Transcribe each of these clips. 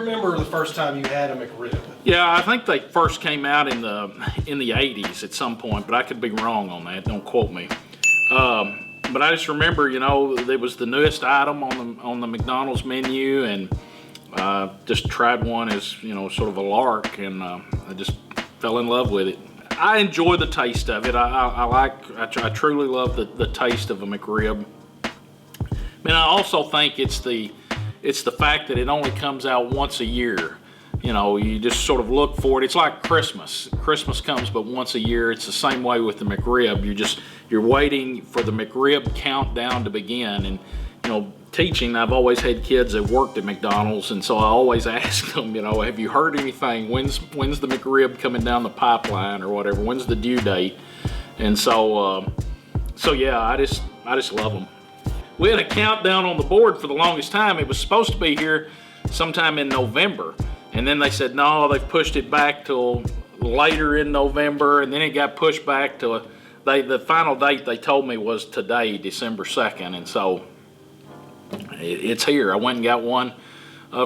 remember the first time you had a McRib? Yeah, I think they first came out in the 80s at some point, but I could be wrong on that. Don't quote me. But I just remember, you know, it was the newest item on the McDonald's menu, and just tried one as, you know, sort of a lark, and I just fell in love with it. I enjoy the taste of it. I truly love the taste of a McRib. And I also think it's the fact that it only comes out once a year. You know, you just sort of look for it. It's like Christmas. Christmas comes but once a year. It's the same way with the McRib. You're waiting for the McRib countdown to begin. And, you know, teaching, I've always had kids that worked at McDonald's, and so I always ask them, you know, have you heard anything? When's the McRib coming down the pipeline or whatever? When's the due date? And so yeah, I just love them. We had a countdown on the board for the longest time. It was supposed to be here sometime in November, and then they said no, they've pushed it back till later in November, and then it got pushed back to the final date they told me was today, December 2nd, and so it's here. I went and got one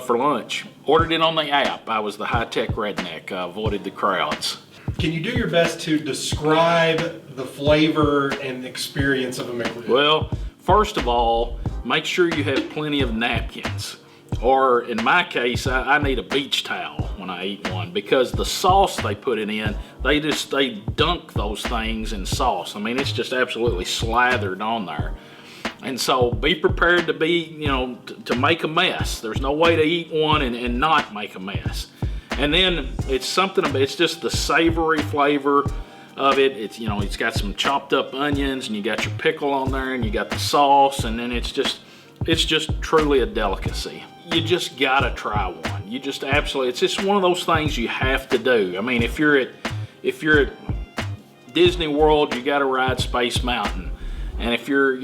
for lunch. Ordered it on the app. I was the high-tech redneck. I avoided the crowds. Can you do your best to describe the flavor and experience of a McRib? Well, first of all, make sure you have plenty of napkins. Or in my case, I need a beach towel when I eat one, because the sauce they put it in, they dunk those things in sauce. I mean, it's just absolutely slathered on there. And so be prepared to be, you know, to make a mess. There's no way to eat one and not make a mess. And then it's just the savory flavor of it. It's, you know, it's got some chopped up onions, and you got your pickle on there, and you got the sauce, and then it's just truly a delicacy. You just gotta try one. You just absolutely, it's just one of those things you have to do. I mean, if you're at Disney World, you gotta ride Space Mountain. And if you're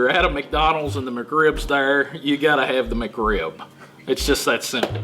at a McDonald's and the McRib's there, you gotta have the McRib. It's just that simple.